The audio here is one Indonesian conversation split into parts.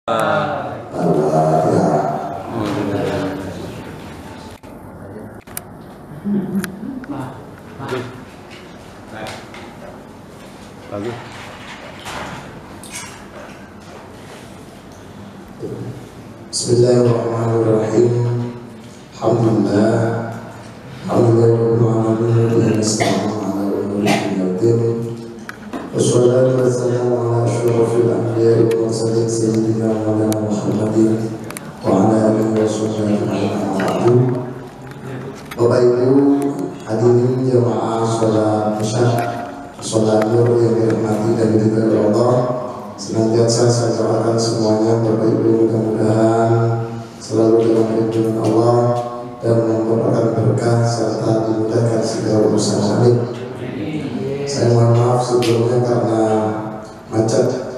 Bagus. Bismillahirrahmanirrahim. Alhamdulillah. Alhamdulillahirrahmanirrahim. Wassalatu wassalamu ala asyrafil anbiya'i wal mursalin sayyidina Maulana Muhammadin wa ala alihi wa sahbihi ajma'in. Bapak Ibu hadirin jamaah salat Isya, salat Zuhur yang dirahmati dan diridhoi Allah. Senantiasa saya doakan semuanya Bapak Ibu mudah-mudahan selalu dalam lindungan Allah dan mendapatkan berkah serta dimudahkan segala urusan. Amin. Saya mohon maaf sebelumnya karena macet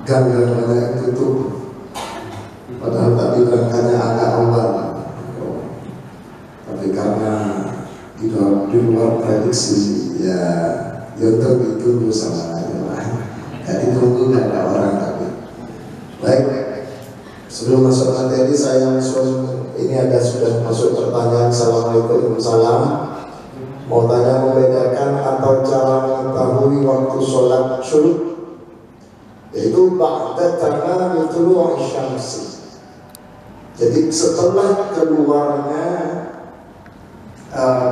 gang yang banyak tutup. Padahal tadi berangkatnya agak awal, tapi karena di luar prediksi ya YouTube itu sama aja lah. Jadi tunggu nggak ada orang tapi. Baik, sebelum masuk materi saya langsung sudah masuk pertanyaan. Assalamualaikum warahmatullahi. Mau tanya membedakan atau cara mengetahui waktu sholat syuruk, yaitu ba'da tamami tulu'i syamsi. Jadi setelah keluarnya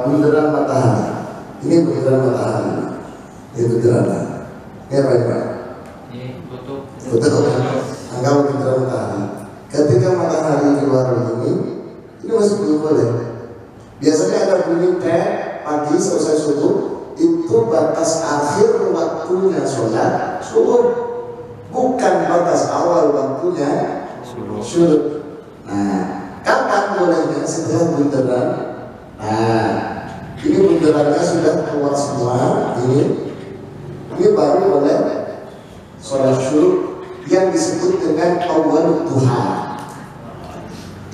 bundaran matahari. Ini bundaran matahari. Ini bundaran. Ya baik-baik. Betul. Anggap bundaran matahari. Ketika matahari keluar ini masih belum boleh. Biasanya ada bunyi pagi selesai subuh, itu batas akhir waktunya sholat subuh, bukan batas awal waktunya syuruk. Nah, kapan bolehnya? Setelah bundaran. Nah, ini bundarannya sudah keluar semua. Ini baru boleh sholat syuruk yang disebut dengan awal duha.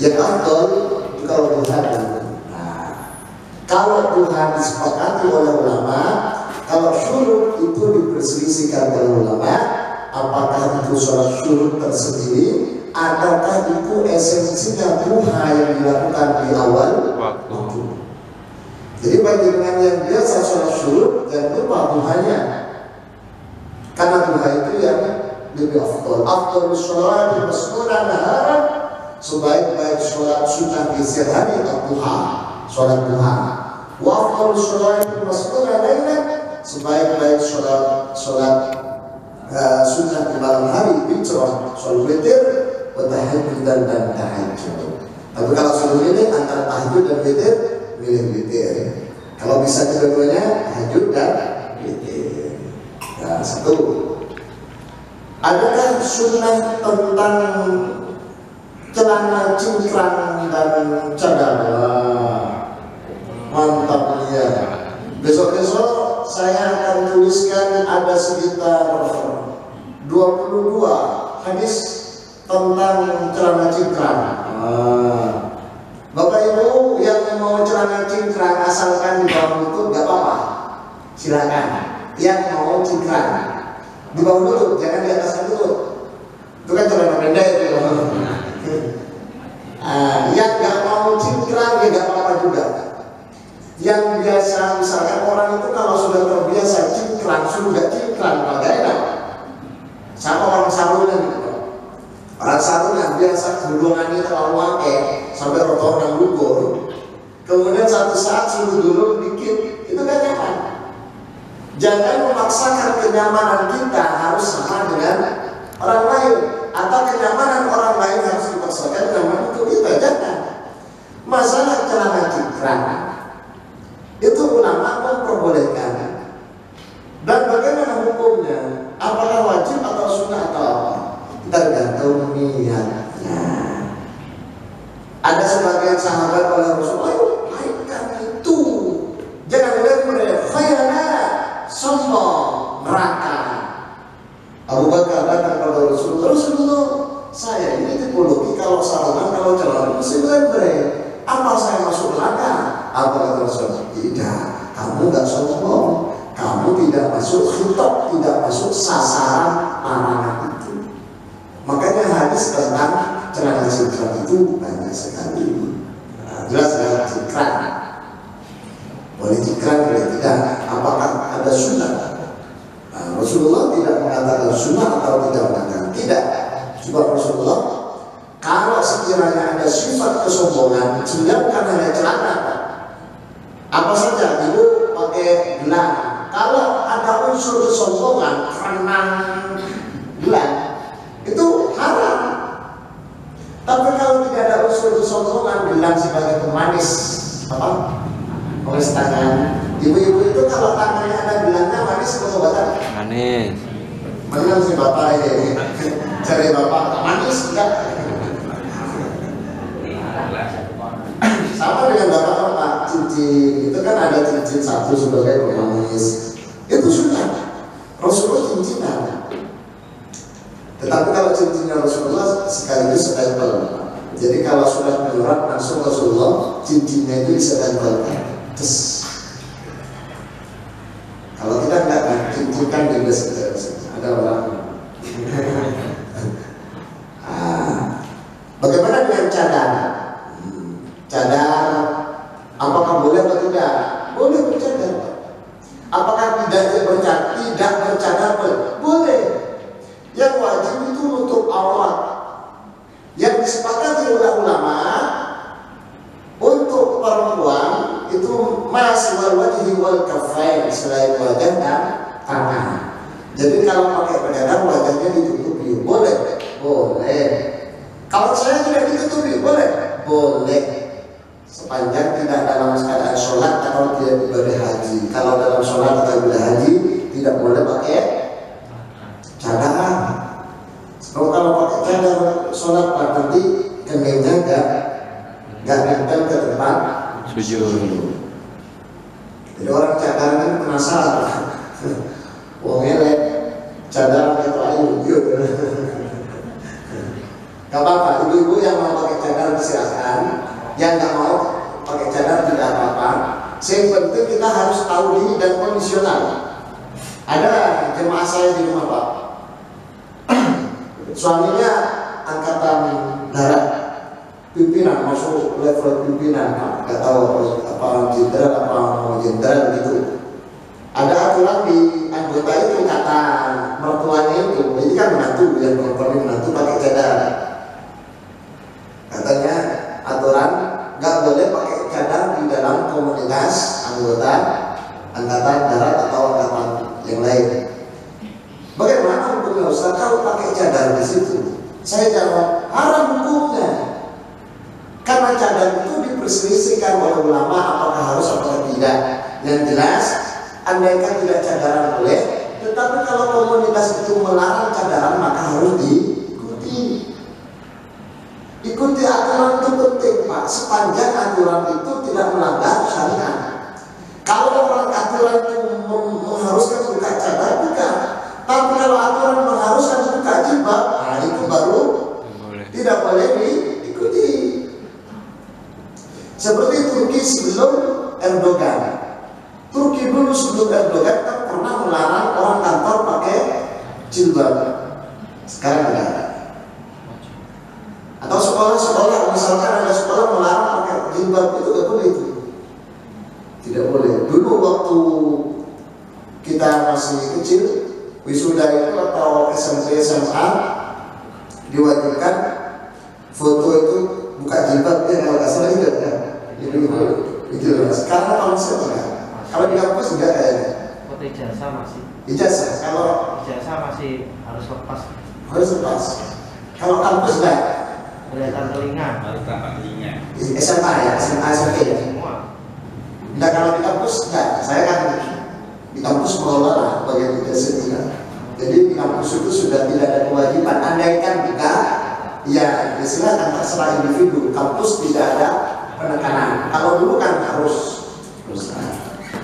Yang afdal kalau duha. Kalau duha disepakati oleh ulama, kalau syuruk itu diperselisihkan oleh ulama, apakah itu sholat syuruk tersendiri, ataukah itu esensinya duha yang dilakukan di awal waktu. Jadi bagi dengan yang biasa sholat syuruk, jangan lupa duhanya, karena duha itu yang lebih afdal. Afdal sholat di masnunah naharan, sebaik-baik sholat sunnah di siang hari atau duha, sholat duha. Wa afdal sholat di masnunah lailan, sebaik-baik sholat sunnah di malam hari, witrah, sholat witir, wa tahajjud dan tahajud. Tapi kalau sebelum ini antara tahajud dan witir, milih witir. Kalau bisa kedua-duanya, tahajud dan witir. Nah, satu. Adakah sunnah tentang celana cingkrang dan cadar? Mantap ya. Besok-besok saya akan tuliskan ada sekitar 22 hadis tentang celana cingkrang. Bapak Ibu yang mau celana cingkrang asalkan di bawah lutut gak apa-apa, silakan. Yang mau cingkrang di bawah lutut, jangan di atas lutut. Itu kan celana pendek itu. Yang gak mau cingkrang ya gak apa-apa juga. Yang biasa misalkan orang itu kalau sudah terbiasa cingkrang, sudah cingkrang bagaimana? Sama orang sarungan gitu. Orang sarungan biasa gulungannya terlalu wakil sampai rotor dan gugur. Kemudian satu saat suruh dulu dikit, itu kan nyaman. Jangan memaksakan kenyamanan kita harus sama dengan orang lain, atau kenyamanan orang lain harus dipaksakan nyaman untuk kita. Jangan. Masalah celana cingkrang itu ulama memperbolehkan. Dan bagaimana hukumnya? Apakah wajib atau sunnah atau apa? Tergantung niatnya. Ada sebagian sahabat oleh Rasulullah, ayo naikkan itu, jangan lemre, khayana, sombong, neraka. Abu Bakar datang kepada Rasulullah, saya ini tipologi kalau sarungan, kalau celana mesti lemre. Apa saya masuk neraka? Apa kata Rasulullah? Tidak, kamu gak sombong, kamu tidak masuk khitab, tidak masuk sasaran larangan itu. hadis tentang celana cingkrang itu banyak sekali. Jelas ya, cingkrang boleh cingkrang, boleh tidak. Apakah ada sunnah? Rasulullah tidak mengatakan sunnah atau tidak mengatakan tidak. Sebab Rasulullah kalau sekiranya ada sifat kesombongan, tinggalkan hanya celana. Apa saja, ibu pakai gelang. Kalau ada unsur kesombongan, renang gelang, itu haram. Tapi kalau tidak ada unsur kesombongan, gelang sebagai pemanis, apa? Oles tangan. Ibu-ibu itu kalau tangannya ada gelangnya manis, pengobatan manis. Mana si bapak ini? Cari bapak manis enggak? Sama dengan bapak-bapak, cincin itu kan ada cincin satu sebagai pemanis. Itu sunnah. Rasulullah cincinan. Tetapi kalau cincinnya Rasulullah sekaligus setempel. Jadi kalau sudah menyurat langsung Rasulullah, cincinnya itu disetempelkan. Kalau kita enggak cincin kan bebas, ada orang. Bagaimana dengan cadar? Cadar, apakah boleh atau tidak? Boleh bercadar. Apakah tidak bercadar? Boleh. Yang wajib itu nutup aurat. Yang disepakati oleh ulama untuk perempuan itu mas wal wajhi wal kaffain, selain wajah dan tangan. Jadi kalau pakai cadar wajahnya ditutupi, boleh. Kalau saya tidak ditutupi, boleh. Sepanjang tidak dalam keadaan sholat atau tidak ibadah haji. Kalau dalam sholat atau ibadah haji tidak boleh pakai cadar. Kalau pakai cadar sholat nanti keningnya nggak nempel ke tempat sujud. Jadi orang cadar kan penasaran. Wong elek cadar itu ayu gitu. Gak apa-apa, ibu-ibu yang mau pakai cadar silahkan. Yang nggak mau pakai cadar tidak apa-apa. Yang penting kita harus tahu diri dan kondisional. Ada jemaah saya di rumah Pak, suaminya angkatan darat, pimpinan, masuk level pimpinan Pak, nggak tahu apa jenderal apa mau jenderal gitu. Ada aturan di anggota itu, kata mertuanya itu, ini kan menantu, yang perempuan menantu pakai cadar. Katanya aturan nggak boleh pakai cadar di dalam komunitas anggota angkatan darat atau angkatan yang lain. Bagaimana hukumnya Ustaz kalau pakai cadar di situ? Saya jawab, haram hukumnya. Karena cadar itu diperselisihkan oleh ulama apakah harus atau tidak. Yang jelas, andaikan tidak cadaran boleh, tetapi kalau komunitas itu melarang cadaran maka harus diikuti. Ikuti aturan itu penting Pak, sepanjang aturan itu tidak melanggar syariat. Kalau orang aturan itu mengharuskan buka cadar, bukan. Tapi kalau aturan mengharuskan buka jilbab, nah itu baru tidak boleh diikuti. Seperti Turki sebelum Erdogan. Turki dulu sebelum Erdogan kan pernah melarang orang kantor pakai jilbab. Sekarang tidak. Atau sekolah-sekolah, misalkan ada sekolah melarang pakai jilbab, itu tidak boleh itu. Tidak boleh. Dulu waktu kita masih kecil, wisuda itu atau SMP SMA diwajibkan foto itu buka jilbab ya, kalau nggak salah tidak ya. Itu sekarang masih enggak. Kalau di kampus enggak kayaknya. Foto ijazah masih. Ijazah, kalau Ijazah masih harus lepas. harus lepas. Kalau kampus enggak. Kelihatan telinga. SMA ya, SMA SMP ya. Semua. Enggak, kalau di kampus enggak. Saya kan di kampus mengelola lah bagian ijazah. Jadi di kampus itu sudah tidak ada kewajiban. Andaikan enggak, ya silakan terserah individu. Kampus tidak ada penekanan. Kalau dulu kan harus.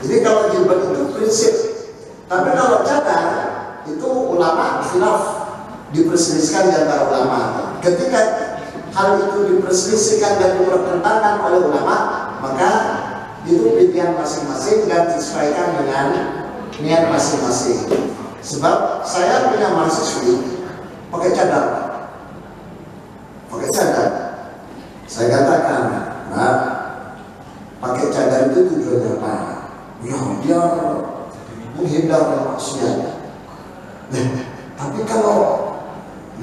Jadi kalau jilbab itu prinsip. Tapi kalau cadar itu ulama khilaf, diperselisihkan di antara ulama. Ketika hal itu diperselisihkan dan dipertentangkan oleh ulama, maka itu pilihan masing-masing dan disesuaikan dengan niat masing-masing. Sebab saya punya mahasiswi pakai cadar,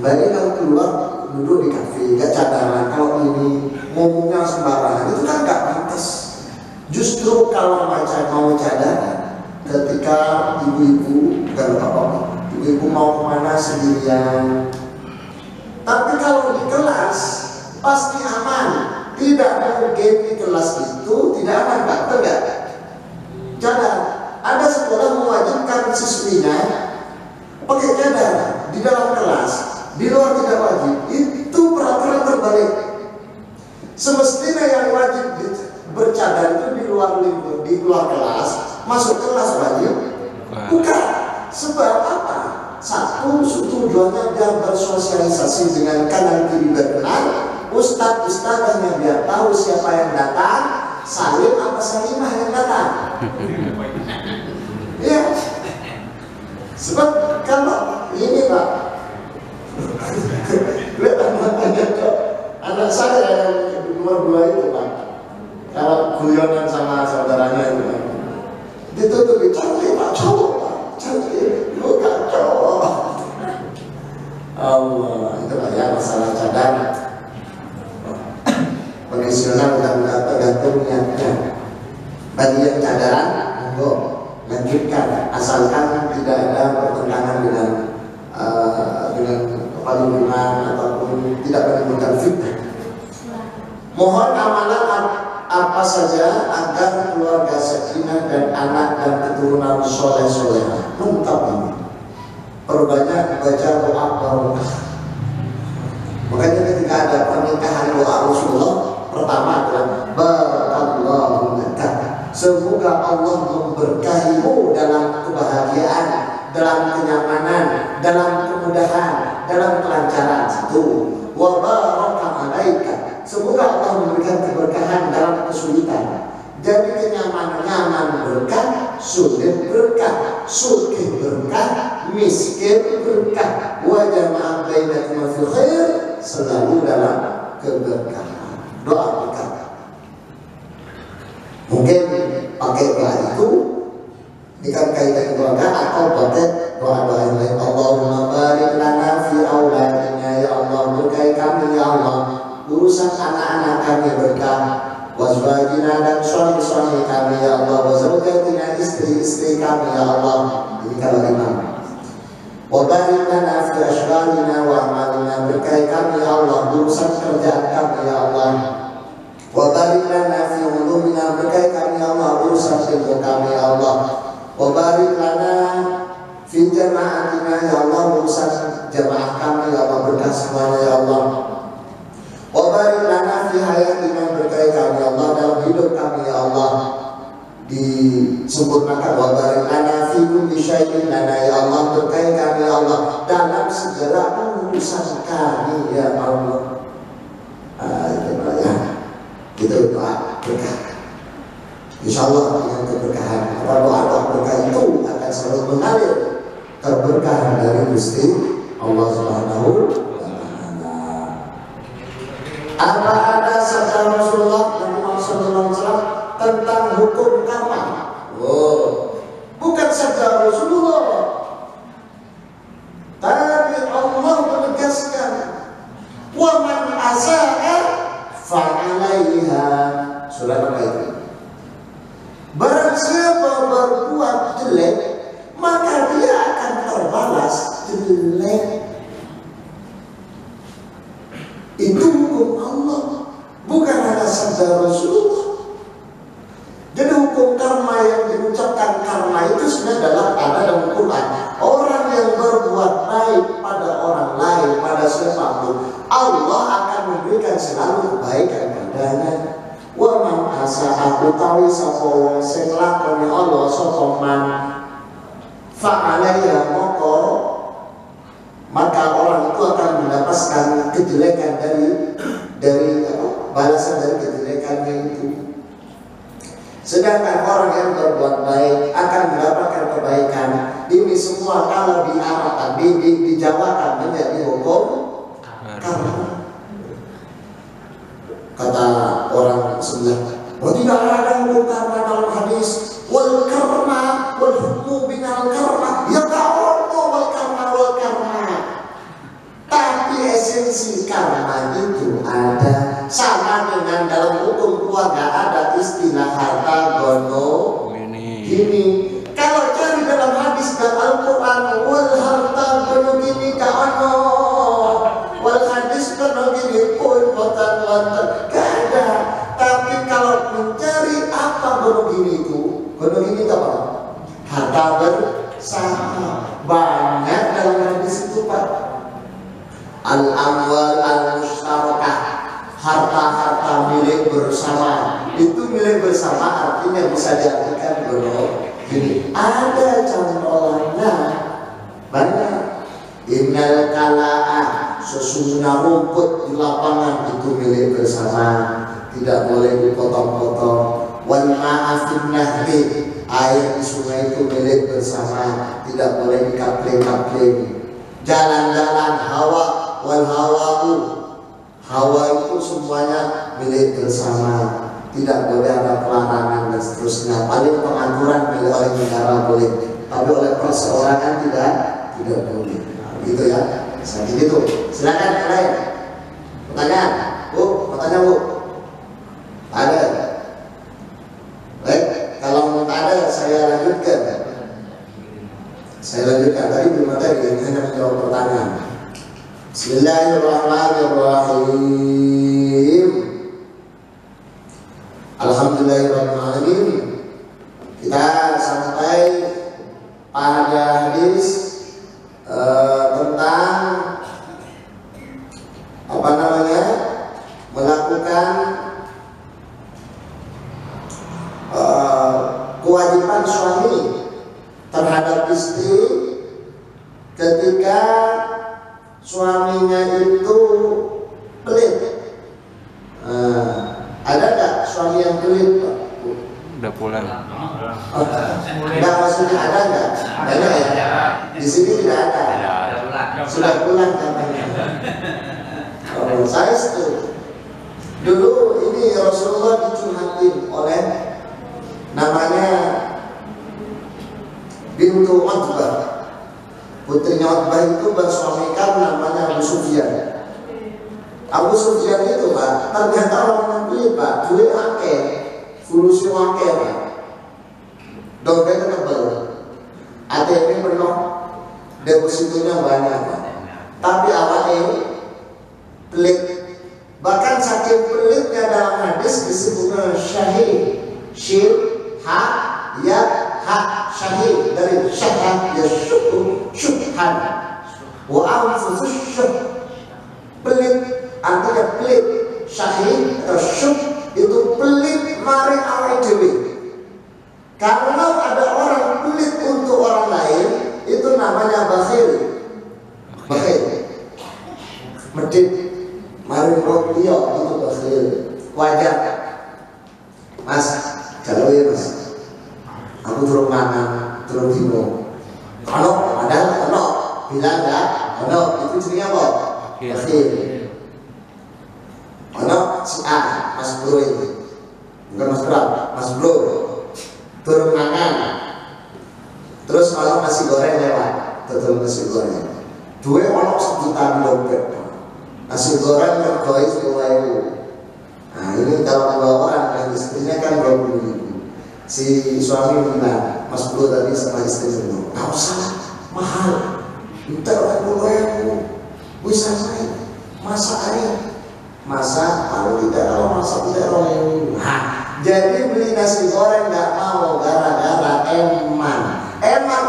Baik kalau keluar duduk di kafe, gak cadangan. Kalau ini ngomongnya sembarangan, itu kan gak pantas. Justru kalau macam mau cadangan, ketika ibu-ibu, bukan bapak-bapak, ibu-ibu mau kemana sendirian. Tapi kalau di kelas pasti aman. Tidak mungkin di kelas itu tidak aman, Pak. Betul nggak? Cadar. Ada sekolah mewajibkan siswinya pakai cadar di dalam kelas, di luar tidak wajib. Itu peraturan terbalik. Semestinya yang wajib bercadar itu di luar kelas, masuk kelas wajib. Bukan. Sebab apa? Satu, tujuannya biar bersosialisasi dengan kanan kiri berkenan. Ustadz-ustadznya biar tahu siapa yang datang, salim apa salimah yang datang. Ya. Sebab kalau ini Pak, lihat anak saya yang nomor 2 itu Pak, kalau guyonan sama saudaranya itu Pak, ditutupi cantik Pak, cowok Pak, cantik, bukan cowok. Allah, itu lah ya masalah cadar. Kondisional dan tergantung niatnya. Bagi yang cadaran, monggo lanjutkan, asalkan tidak ada pertentangan dengan lingkungan ataupun tidak menimbulkan fitnah. Mohon amalan apa saja agar keluarga sakinah dan anak dan keturunan soleh-solehah. Lengkap ini. Perbanyak baca doa barokah. Makanya ketika ada pernikahan doa Rasulullah, pertama adalah barakallahu laka. Semoga Allah memberkahimu dalam kebahagiaan, dalam kenyamanan, dalam kemudahan, dalam kelancaran. Satu. Wa baraka alaika. Semoga Allah memberikan keberkahan dalam kesulitan. Jadi kenyamanan nyaman berkah, sulit berkah, sugih berkah, miskin berkah. Wa jama'a bainakum fil khair, selalu dalam keberkahan. Doa berkah. Mungkin pakai doa itu dengan kaitan keluarga atau pakai doa-doa yang lain. Allahumma barik lana fi auladina, ya Allah berkahi kami ya Allah, urusan anak-anak kami berkah, wazwajina dan suami-suami kami ya Allah, wazawjatina istri-istri kami ya Allah. Ini kalau imam. Wa barik lana fi ashghalina wa amalina, berkahi kami ya Allah urusan kerjaan kami ya Allah. Wa barik lana fi ulumina, berkahi kami ya Allah urusan ilmu kami ya Allah. Wa barik lana fi jama'atina ya Allah urusan jamaah kami ya Allah, berkah semuanya ya Allah. Wa barik lana fi hayatina, berkahi kami ya Allah dalam hidup kami ya Allah, disempurnakan. Wa barik lana fi kulli syai'in lana ya Allah, berkahi kami ya Allah dalam segala urusan kami ya Allah. Itu doa berkah. Insyaallah dengan keberkahan atau doa-doa berkah itu akan selalu mengalir keberkahan dari Gusti Allah Subhanahu wa taala. Apa ada sabda Rasulullah Muhammad SAW tentang hukum karma? Oh, bukan sabda Rasulullah, tapi Allah menegaskan, wa man asaa fa'alaiha. Surat apa itu? Barang siapa berbuat jelek, maka dia akan terbalas jelek. Itu hukum Allah, bukan hanya sabda Rasulullah. Jadi hukum karma yang diucapkan karma itu sebenarnya adalah ada dalam Quran. Orang yang berbuat baik pada orang lain, pada siapapun, Allah akan memberikan selalu kebaikan padanya. Wa man asaa utawi sapa wong sing lakoni Allah sapa man fa alaiha, maka orang itu akan mendapatkan kejelekan dari balasan dari kejelekannya itu. Sedangkan orang yang berbuat baik akan mendapatkan kebaikan. Ini semua kalau diarahkan, dijawakan menjadi hukum karma. Kata orang sebelah, oh tidak ada hukum karma dalam hadis. Wal karma wal hukmu binal karma, ya ta'awmu wal karma wal karma. Tak esensi karma itu ada, sama dengan dalam hukum keluarga ada istilah harta gono gini. Kalau cari dalam hadis dan Al-Quran, wal harta gono gini kaono, wal hadis gono gini pun kotan kotan gak ada. Tapi kalau mencari apa gono gini itu apa? Harta bersama. Banyak dalam hadis itu Pak. Al-amwal al-mustarakah, harta-harta milik bersama. Itu milik bersama artinya bisa diartikan gono gini. Ada contohnya banyak. Innal kalaa, sesungguhnya rumput di lapangan itu milik bersama, tidak boleh dipotong-potong. Wal ma'afin nahri, air di sungai itu milik bersama, tidak boleh dikapling-kapling. Jalan-jalan hawa, wal hawa'u, hawa itu semuanya milik bersama, tidak boleh ada pelarangan dan seterusnya. Paling pengaturan milik oleh negara boleh, tapi oleh perseorangan tidak boleh. Gitu ya, seperti itu. Silakan yang lain. Pertanyaan, Bu, pertanyaan Bu. Ada? Baik, kalau tak ada saya lanjutkan. Tadi belum ada, ini hanya menjawab pertanyaan. Bismillahirrahmanirrahim. Alhamdulillahirrahmanirrahim. Kita sampai pada hadis tentang melakukan kewajiban suami terhadap istri ketika suaminya itu pelit. Ada nggak suami yang pelit Pak? Udah pulang. Enggak, maksudnya ada nggak? Banyak ya? Di sini tidak ada. Sudah pulang katanya. Oh, saya setuju. Dulu ini Rasulullah dicurhatin oleh namanya Bintu Utbah. Putrinya Utbah itu bersuamikan namanya Abu Sufyan. Abu Sufyan itu Pak, ternyata orang yang beli Pak, duit akeh, fulusi akeh Pak. Dompetnya tebal, ATM penuh, depositonya banyak Pak. Tapi awalnya pelit. Bahkan saking pelitnya dalam hadis disebutnya syahid, syir, ha, ya, ha, syahid dari syahad ya syubhan, wa anfusus syuh. Pelit artinya pelit, syahid atau syuh itu pelit mari awal dewi. Kalau ada orang pelit untuk orang lain, itu namanya bakhil. Bakhil, medit, mari dia itu bakhil. Wajar, Mas. Kalau ya Mas, aku turun mana, turun dino. Kalau ada, kalau bilang enggak, kalau itu jenisnya apa? Bakhil. Kalau si A, Mas Bro itu, bukan Mas Bro, Mas Bro. Turun mangan, terus kalau nasi goreng lewat, tutup nasi goreng. Dua orang 1 juta di dompet, nasi goreng berkoi 10.000. Nah ini kalau 2 orang dan istrinya kan 20.000. Si suami bilang, Mas Bro tadi sama istri itu, nggak usah mahal, minta 20.000, bisa main, masak air, masak kalau tidak, kalau masak tidak 20.000. Jadi beli nasi goreng nggak mau gara-gara eman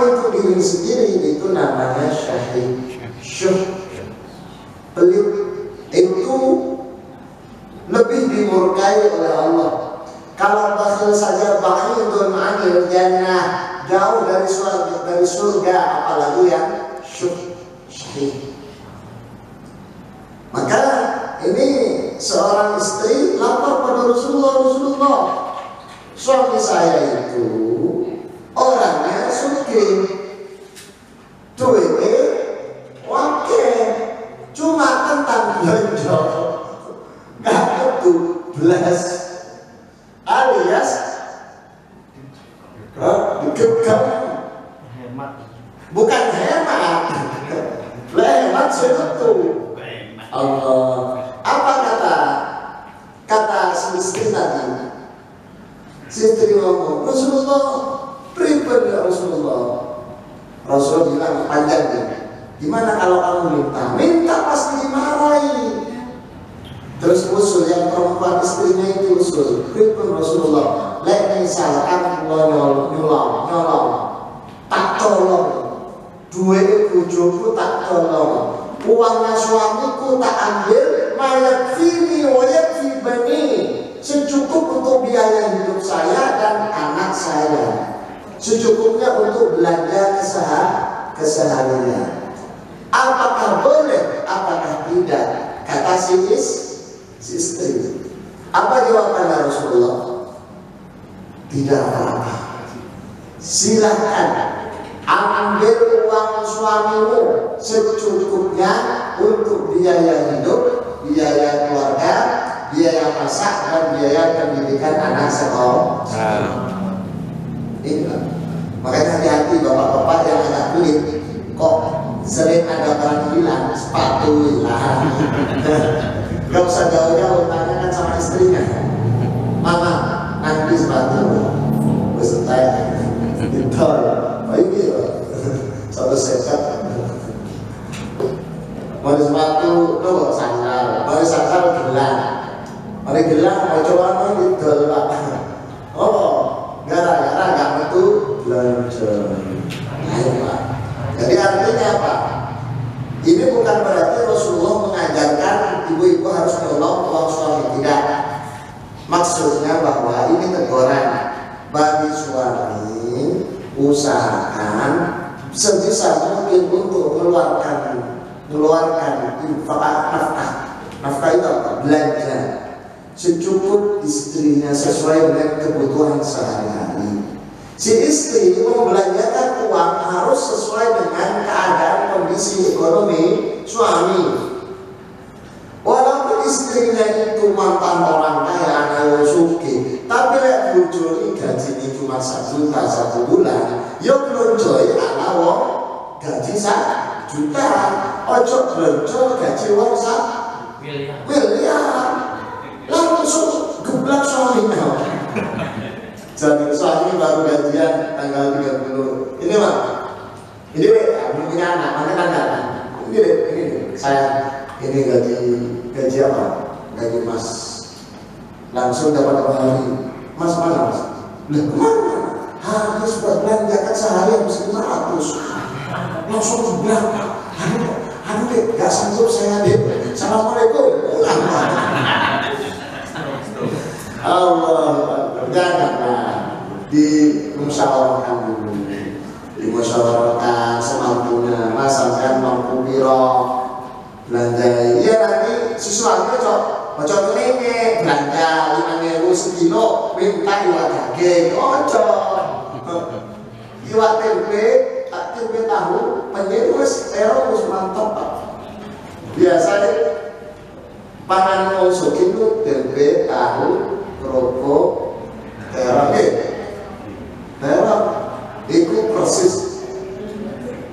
untuk diri sendiri, itu namanya syahid syuh. Pelit itu lebih dimurkai oleh Allah. Kalau bakhil saja ba'idun 'anil jannah, jauh dari surga, apalagi yang syahid. Maka ini seorang istri lapor pada Rasulullah, suami saya itu orangnya sugih, duitnya oke, cuma tentang belanja gak ketublas, alias digegam. Hemat. Bukan hemat, hemat sebetul. Allah. Apa kata si istri tadi? Si istri ngomong, Rasulullah, pripun ya Rasulullah? Rasul bilang panjang nih. Gimana kalau kamu minta pasti dimarahi. Terus usul yang perempuan istrinya itu usul, pripun Rasulullah? Lek misalkan nyolong, tak tolong, duit bojoku tak tolong, uangnya suamiku tak ambil, mayat fini wayat fi bani, secukup untuk biaya hidup saya dan anak saya, secukupnya untuk belanja keseharian. Apakah boleh? Apakah tidak? Kata si istri. Apa jawabannya Rasulullah? Tidak apa-apa. Silahkan ambil uang suamimu secukupnya untuk biaya hidup, biaya keluarga, biaya masak dan biaya pendidikan anak sekolah. Ini kan. Makanya hati-hati bapak-bapak yang anak pelit. Kok sering ada barang hilang, sepatu hilang. Gak usah jauh-jauh, tanyakan sama istrinya. Mama, nanti sepatu saya gitar, ini satu sekat. Mari sepatu, no sandal, mari sandal gelang, mari gelang mau coba mau gitu lah. Oh, gara-gara gak metu belanja. Ayo Pak. Jadi artinya apa? Ini bukan berarti Rasulullah mengajarkan ibu-ibu harus menolong uang suami, tidak. Maksudnya bahwa ini teguran bagi suami, usahakan sebisa mungkin untuk mengeluarkan nafkah itu apa? Belanja secukup istrinya sesuai dengan kebutuhan sehari-hari. Si istri membelanjakan uang harus sesuai dengan keadaan kondisi ekonomi suami. Walaupun istrinya itu mantan orang kaya, anak suki, tapi lek bojone gajinya cuma 1 juta 1 bulan, ya blonjoe anak wong gaji 1 juta. Ojo blonjo gaji wong 1 miliar. Langsung geblak suaminya. Jadi suami baru gajian tanggal 30. Ini Pak, ini belum punya anak, mana kan? Ini saya ini gaji apa? Gaji Mas. Langsung dapat hari. Mas mana Mas? Lah kemana? Habis buat belanja kan sehari habis 500. Langsung bilang, aduh deh, gak sanggup saya deh. Assalamualaikum. Allah, janganlah dimusyawarahkan dulu, dimusyawarahkan semampunya. Mas sampean mampu piro belanja? Iya nanti sesuatu cocok ini belanja 5.000 sekilo, minta iwak daging, ojo iwak tempe tahu, penyedus terus mantap Pak. Biasanya pangan musuh itu tempe tahu kerupuk terong itu persis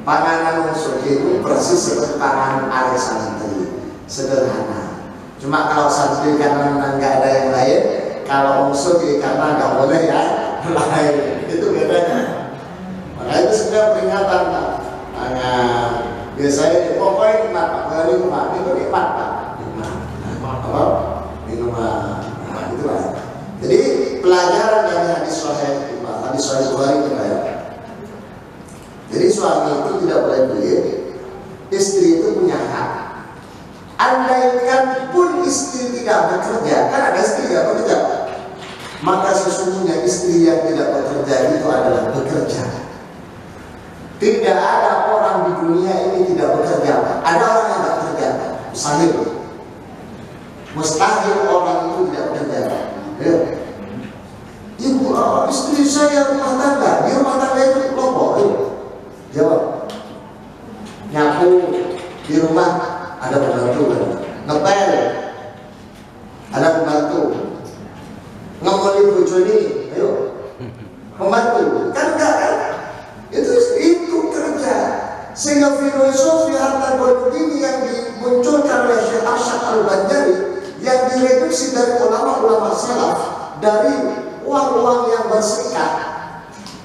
panganan musuh itu persis seperti panganan arek santri, sederhana. Cuma kalau santri karena nggak ada yang lain, kalau musuh karena nggak boleh ya lain, itu bedanya. Makanya itu sebenarnya peringatan Pak. Biasanya pokoknya nikmat Pak, kalau nikmat itu nikmat Pak, apa? Minuman, itu lah. Jadi pelajaran dari hadis sahih Bukhari kita ya. Jadi suami itu tidak boleh pelit, istri itu punya hak. Andaikan pun istri tidak bekerja, kan ada istri tidak bekerja, maka sesungguhnya istri yang tidak bekerja itu adalah bekerja. Tidak ada orang di dunia ini tidak bekerja. Ada orang yang tidak bekerja, mustahil. Mustahil orang itu tidak bekerja. Ya. Ibu, istri saya rumah tangga, di rumah tangga itu kelompok. Jawab. Nyapu di rumah ada pembantu, ngepel ada pembantu, ngomongin bojone, ayo pembantu, kan enggak kan? Itu kerja. Sehingga filosofi harta gono ini yang dimunculkan oleh Syekh Al-Banjari yang direduksi dari ulama-ulama salaf dari uang-uang yang berserikat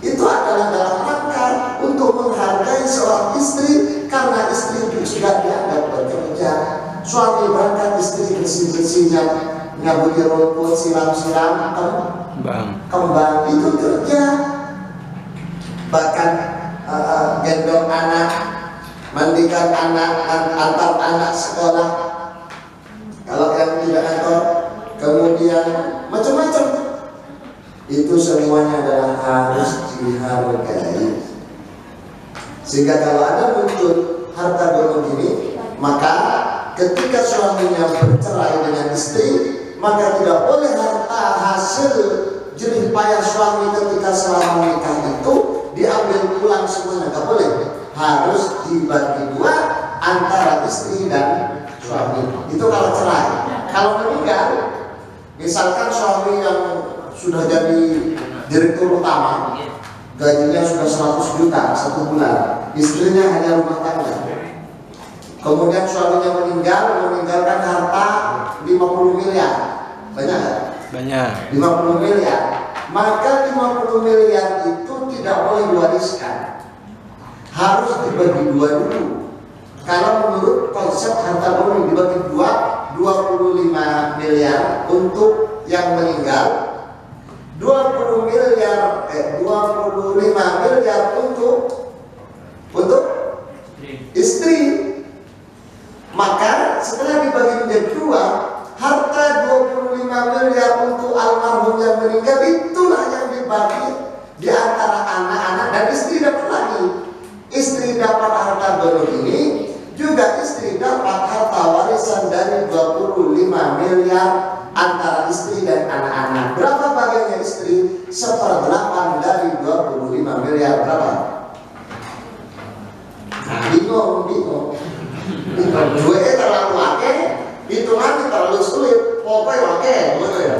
itu adalah dalam rangka untuk menghargai seorang istri, karena istri itu juga dianggap bekerja. Suami berangkat, istri bersih-bersihnya, nyabuti rumput, siram-siram, kembang, itu kerja. Bahkan gendong anak, mandikan anak, antar anak sekolah, kalau yang tidak kantor, kemudian macam-macam. Itu semuanya adalah harus dihargai. Sehingga kalau ada muncul harta gono ini, maka ketika suaminya bercerai dengan istri, maka tidak boleh harta hasil jerih payah suami ketika selama menikah itu diambil pulang semuanya, tidak boleh. Harus dibagi dua antara istri dan suami. Itu kalau cerai. Kalau meninggal, misalkan suami yang sudah jadi direktur utama, gajinya sudah 100 juta satu bulan, istrinya hanya rumah tangga. Kemudian suaminya meninggalkan harta 50 miliar. Banyak nggak? Banyak. 50 miliar. Maka 50 miliar itu tidak boleh diwariskan. Harus dibagi dua dulu. Kalau menurut konsep harta gono dibagi dua, 25 miliar untuk yang meninggal, 25 miliar untuk istri. Maka setelah dibagi menjadi dua, harta 25 miliar untuk almarhum yang meninggal itulah yang dibagi di antara anak-anak dan istri dapat lagi. Istri dapat harta gono ini, juga istri dapat harta warisan dari 25 miliar antara istri dan anak-anak. Berapa bagiannya istri? 1/8 dari 25 miliar. Berapa? Nah, bingung. Duitnya terlalu akeh, hitungannya terlalu sulit. Pokoknya akeh, betul ya.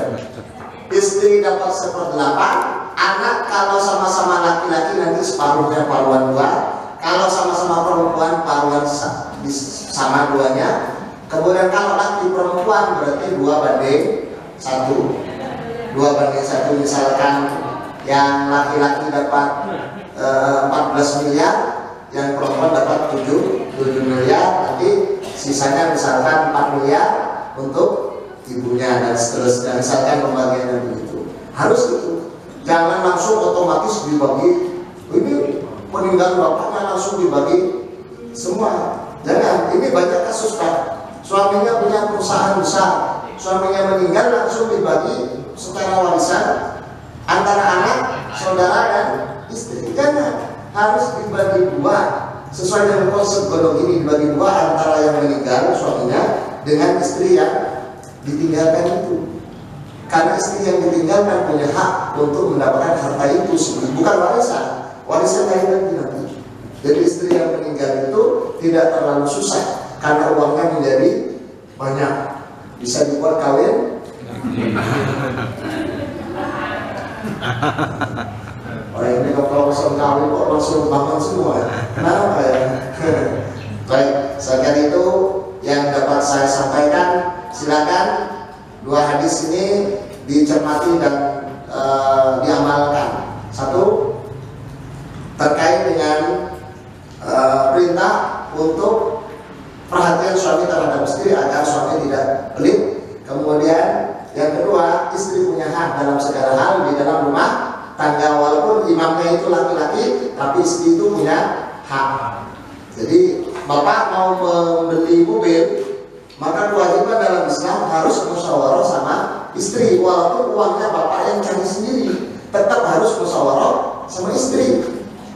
Istri dapat 1/8, anak kalau sama-sama laki-laki nanti separuhnya paruan 2. Kalau sama-sama perempuan paruan sama duanya. Kemudian kalau laki perempuan berarti 2/1. 2/1, misalkan yang laki-laki dapat 14 miliar, yang perempuan dapat 7 miliar, nanti sisanya misalkan 4 miliar untuk ibunya dan seterusnya. Misalkan pembagiannya begitu. Harus gitu. Jangan langsung otomatis dibagi. Ini meninggal bapaknya langsung dibagi semua. Jangan. Ini banyak kasus Pak. Suaminya punya perusahaan besar, suaminya meninggal langsung dibagi secara warisan antara anak, saudara dan istri. Jangan. Harus dibagi dua sesuai dengan konsep gono ini, dibagi dua antara yang meninggal suaminya dengan istri yang ditinggalkan itu. Karena istri yang ditinggalkan punya hak untuk mendapatkan harta itu sendiri, bukan warisan. Warisan lain nanti. Jadi istri yang meninggal itu tidak terlalu susah karena uangnya menjadi banyak, bisa dibuat kawin. Orang ini kalau langsung kawin kok langsung bangun semua. Kenapa ya? Baik, sekian itu yang dapat saya sampaikan. Silakan dua hadis ini dicermati dan diamalkan. Satu, terkait dengan perintah untuk perhatian suami terhadap istri agar suami tidak pelit. Kemudian yang kedua, istri punya hak dalam segala hal di dalam rumah tangga, walaupun imamnya itu laki-laki, tapi istri itu punya hak. Jadi bapak mau membeli mobil, maka kewajiban dalam Islam harus musyawarah sama istri. Walaupun uangnya bapak yang cari sendiri, tetap harus musyawarah sama istri.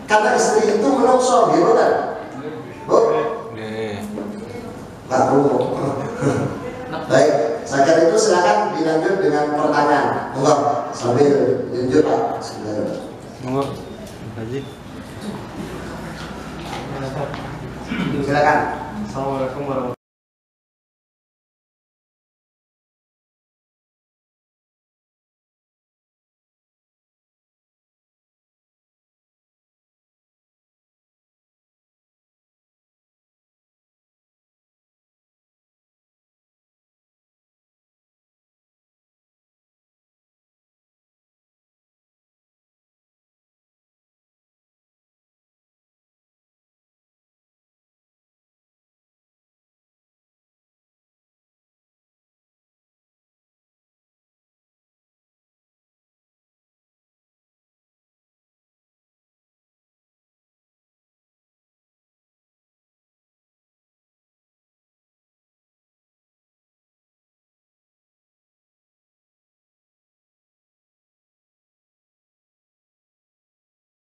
Karena istri itu menungso, gitu kan? Bu? Nggak perlu. Baik, sekian itu silakan dilanjut dengan pertanyaan. Enggak, sambil lanjut Pak. Enggak, Haji. Silakan. Assalamualaikum warahmatullahi wabarakatuh.